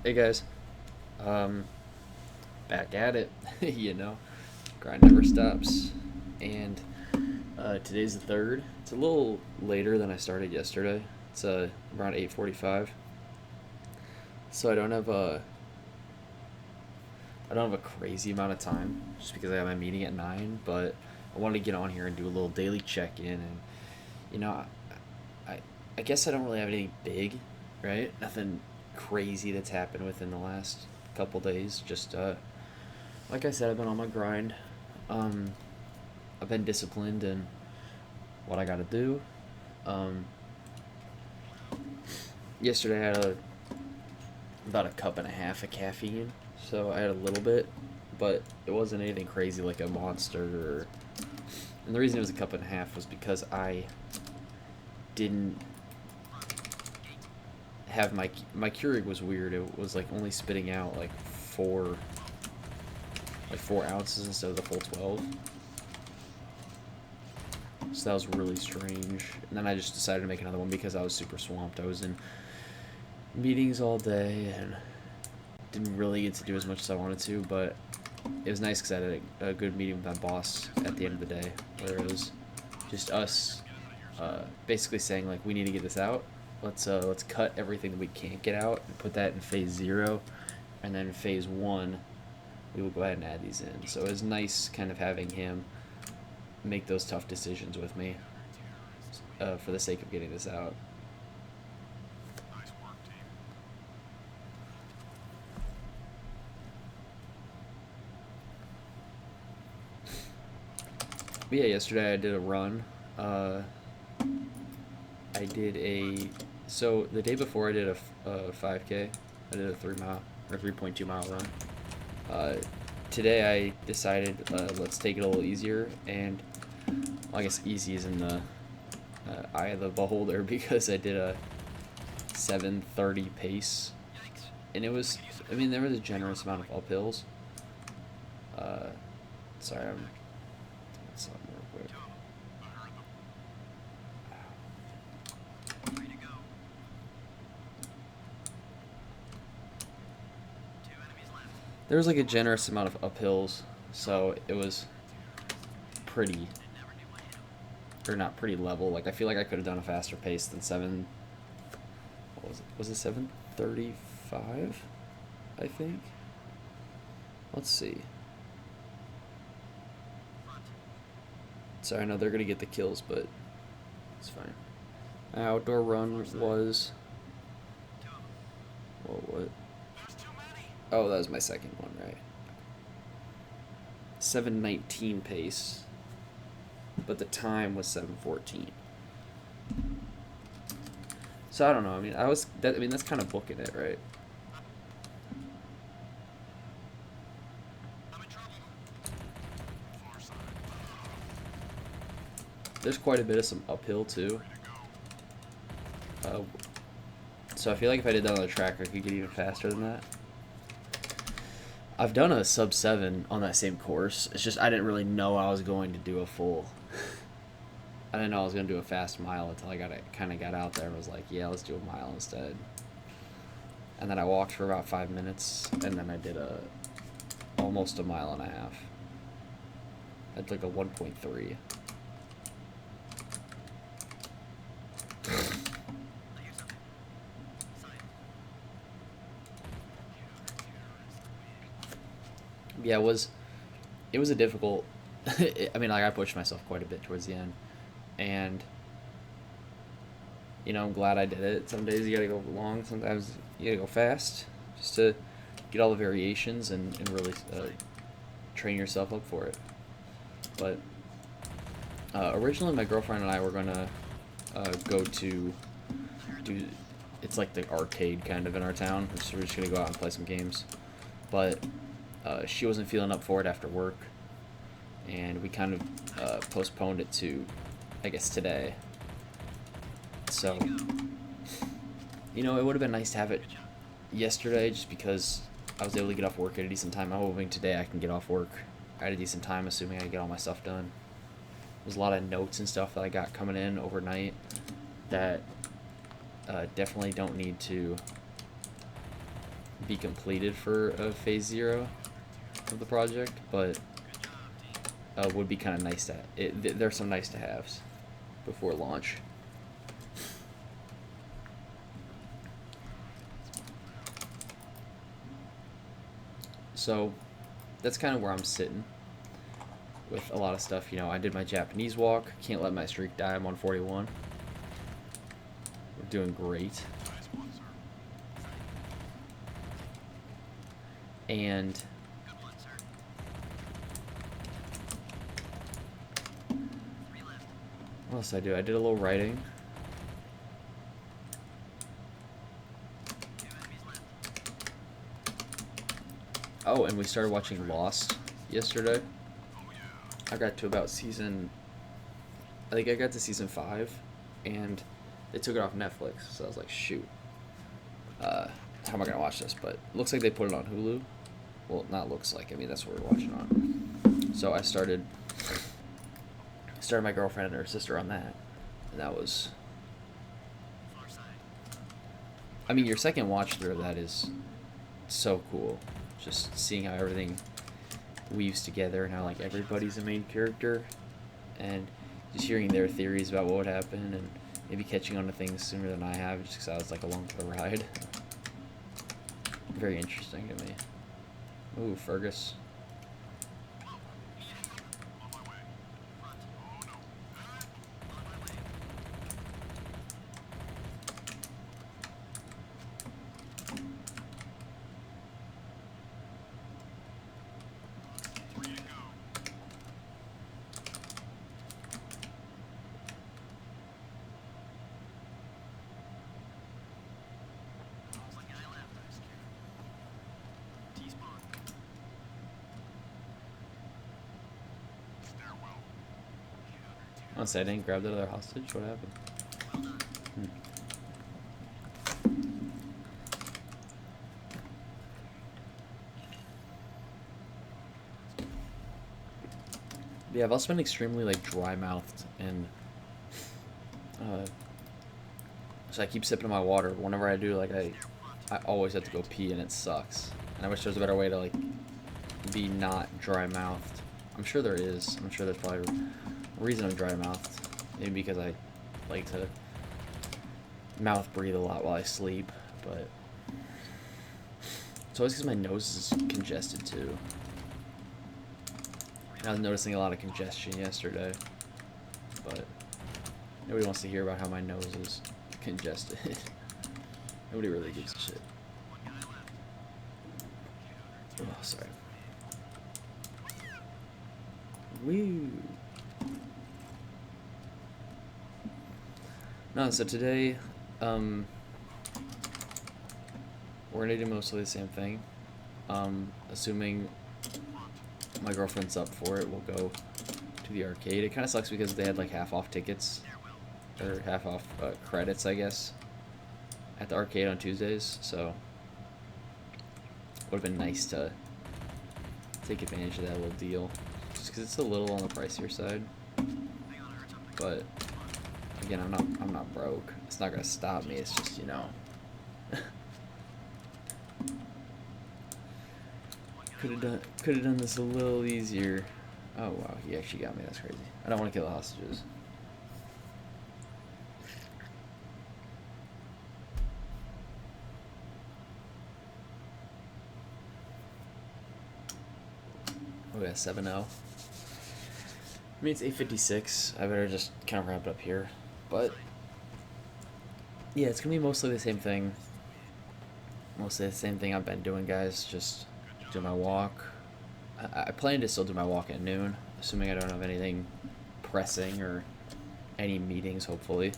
Hey guys, um, back at it. you know, grind never stops. And today's the third. It's a little later than I started yesterday. It's around 8:45. So I don't have a crazy amount of time just because I have my meeting at 9. But I wanted to get on here and do a little daily check-in. And you know, I I guess I don't really have anything big, right? Nothing crazy that's happened within the last couple days. Just like I said, I've been on my grind. Um, I've been disciplined in what I got to do. Um, Yesterday I had about a cup and a half of caffeine, so I had a little bit, but it wasn't anything crazy like a monster. And the reason it was a cup and a half was because I didn't have my Keurig was weird. It was like only spitting out like 4 ounces instead of the full 12. So that was really strange. And then I just decided to make another one because I was super swamped. I was in meetings all day and didn't really get to do as much as I wanted to, but it was nice because I had a good meeting with my boss at the end of the day, where it was just us basically saying like we need to get this out. Let's cut everything that we can't get out and put that in phase 0, and then phase 1 we will go ahead and add these in. So it was nice kind of having him make those tough decisions with me for the sake of getting this out. But yeah, yesterday I did a run. Uh, I did a so the day before I did a 5K. I did a 3 mile or 3.2 mile run. Uh, Today I decided let's take it a little easier, and well, I guess easy is in the eye of the beholder because I did a 7:30 pace, and it was I mean there was a generous amount of uphills. Uh, Sorry, I'm doing something real quick. There was like a generous amount of uphills, so it was pretty or not pretty level. Like I feel like I could have done a faster pace than seven. What was it? Was it 7:35? I think. Let's see. Sorry, I know they're gonna get the kills, but it's fine. My outdoor run was what? Oh, that was my second one, right? 7:19 pace, but the time was 7:14. So I don't know. I mean, I mean, that's kind of booking it, right? There's quite a bit of some uphill too. Uh, so I feel like if I did that on the track, I could get even faster than that. I've done a sub 7 on that same course. It's just I didn't really know I was going to do a full. I didn't know I was going to do a fast mile until I kind of got out there and was like, yeah, let's do a mile instead. And then I walked for about 5 minutes, and then I did almost a mile and a half. I did like a 1.3. Yeah, it was a difficult. I mean, like I pushed myself quite a bit towards the end, and I'm glad I did it. Some days you gotta go long, sometimes you gotta go fast, just to get all the variations and really train yourself up for it. But originally, my girlfriend and I were gonna go to do. It's like the arcade kind of in our town, so we're just gonna go out and play some games. But she wasn't feeling up for it after work, and we kind of postponed it to, I guess, today. So, it would have been nice to have it yesterday just because I was able to get off work at a decent time. I'm hoping today I can get off work at a decent time, assuming I get all my stuff done. There's a lot of notes and stuff that I got coming in overnight that definitely don't need to be completed for phase 0 of the project, but would be kind of nice to. There's some nice to haves before launch. So that's kind of where I'm sitting with a lot of stuff. You know, I did my Japanese walk. Can't let my streak die. I'm on 41. We're doing great. And what else did I do? I did a little writing. Oh, and we started watching Lost yesterday. I got to about season... I think I got to season 5, and they took it off Netflix, so I was like, shoot. How am I going to watch this? But it looks like they put it on Hulu. Well, not looks like. I mean, that's what we're watching on. So I started my girlfriend and her sister on that, and that was... I mean, your second watch through of that is so cool. Just seeing how everything weaves together and how like everybody's a main character, and just hearing their theories about what would happen, and maybe catching on to things sooner than I have, just because I was like along for the ride. Very interesting to me. Ooh, Fergus. Honestly, I didn't grab that other hostage. What happened? Yeah, I've also been extremely like dry-mouthed, and so I keep sipping my water. Whenever I do, like I always have to go pee, and it sucks. And I wish there was a better way to like be not dry-mouthed. I'm sure there is. I'm sure there's probably a reason I'm dry-mouthed. Maybe because I like to mouth breathe a lot while I sleep, but it's always because my nose is congested too. And I was noticing a lot of congestion yesterday, but nobody wants to hear about how my nose is congested. Nobody really gives a shit. Oh, sorry. Woo. No, so today, we're gonna do mostly the same thing. Assuming my girlfriend's up for it, we'll go to the arcade. It kind of sucks because they had like half off tickets, or half off credits, I guess, at the arcade on Tuesdays, so would have been nice to take advantage of that little deal, just because it's a little on the pricier side. But again, I'm not broke. It's not gonna stop me. It's just, you know, could have done this a little easier. Oh wow, he actually got me. That's crazy. I don't want to kill the hostages. Oh yeah, 7-0. I mean, it's 8:56. I better just kind of wrap it up here. But yeah, it's gonna be mostly the same thing. Mostly the same thing I've been doing, guys. Just do my walk. I plan to still do my walk at noon, assuming I don't have anything pressing or any meetings, hopefully.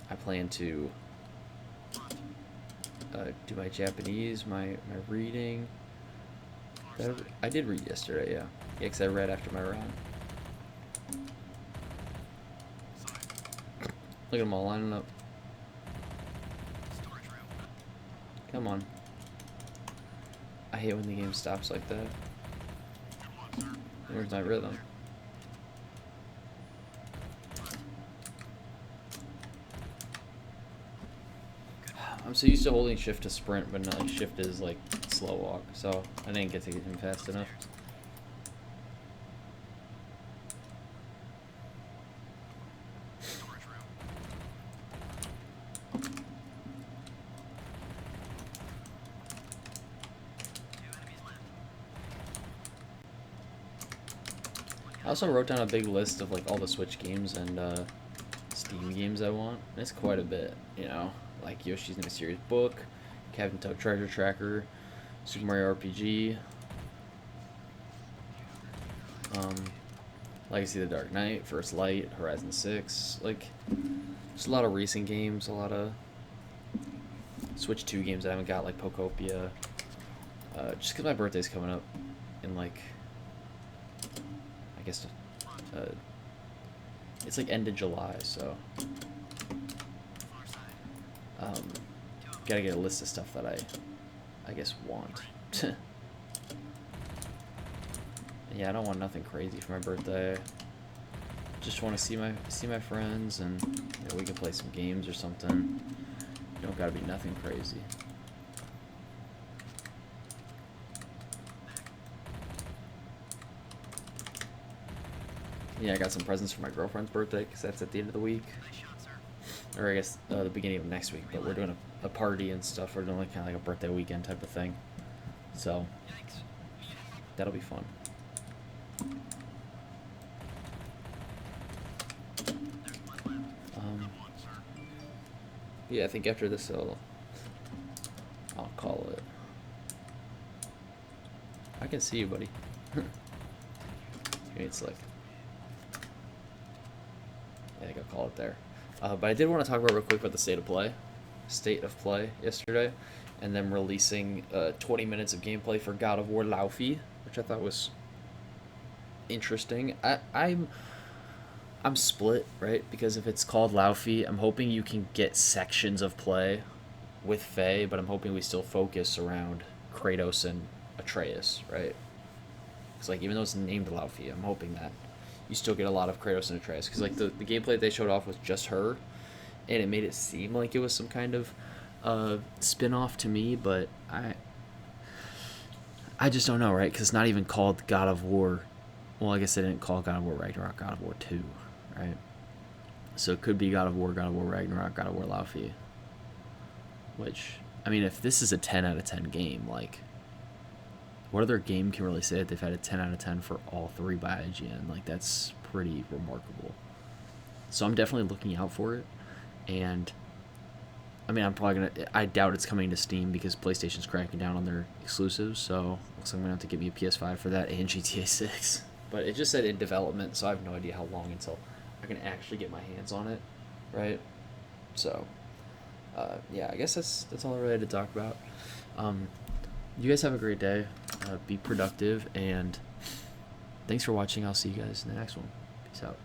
I plan to do my Japanese, my reading. I did read yesterday, yeah. Yeah, because I read after my run. Look at them all lining up. Come on. I hate when the game stops like that. Where's my rhythm? I'm so used to holding shift to sprint, but not like shift is like slow walk, so I didn't get to get him fast enough. I also wrote down a big list of like all the Switch games and Steam games I want. And it's quite a bit, you know, like Yoshi's Mysterious Book, Captain Toad Treasure Tracker, Super Mario RPG, Legacy of the Dark Knight, First Light, Horizon 6, like just a lot of racing games, a lot of Switch 2 games that I haven't got, like Pokopia. Just because my birthday's coming up in like, I guess, it's like end of July, so gotta get a list of stuff that I guess want. Yeah, I don't want nothing crazy for my birthday. Just want to see my friends, and you know, we can play some games or something. You don't gotta be nothing crazy. Yeah, I got some presents for my girlfriend's birthday because that's at the end of the week, or I guess the beginning of next week. But we're doing a party and stuff. We're doing like kind of like a birthday weekend type of thing, so that'll be fun. Yeah, I think after this I'll call it. I can see you, buddy. It's like, yeah, I think I'll call it there. But I did want to talk about real quick about the state of play yesterday, and them releasing 20 minutes of gameplay for God of War Laufey, which I thought was interesting. I'm split, right? Because if it's called Laufey, I'm hoping you can get sections of play with Faye, but I'm hoping we still focus around Kratos and Atreus, right? It's like, even though it's named Laufey, I'm hoping that you still get a lot of Kratos and Atreus. Because like the gameplay that they showed off was just her, and it made it seem like it was some kind of spin-off to me, but I just don't know, right? Because it's not even called God of War. Well, I guess they didn't call God of War Ragnarok God of War 2, right? So it could be God of War Ragnarok, God of War Laufey. Which, I mean, if this is a 10 out of 10 game, like, what other game can really say that they've had a 10 out of 10 for all three by IGN? Like, that's pretty remarkable. So I'm definitely looking out for it. And, I mean, I doubt it's coming to Steam because PlayStation's cracking down on their exclusives. So, looks like I'm going to have to get me a PS5 for that and GTA 6. But it just said in development, so I have no idea how long until I can actually get my hands on it, right? So, yeah, I guess that's all I really had to talk about. You guys have a great day. Be productive, and thanks for watching. I'll see you guys in the next one. Peace out.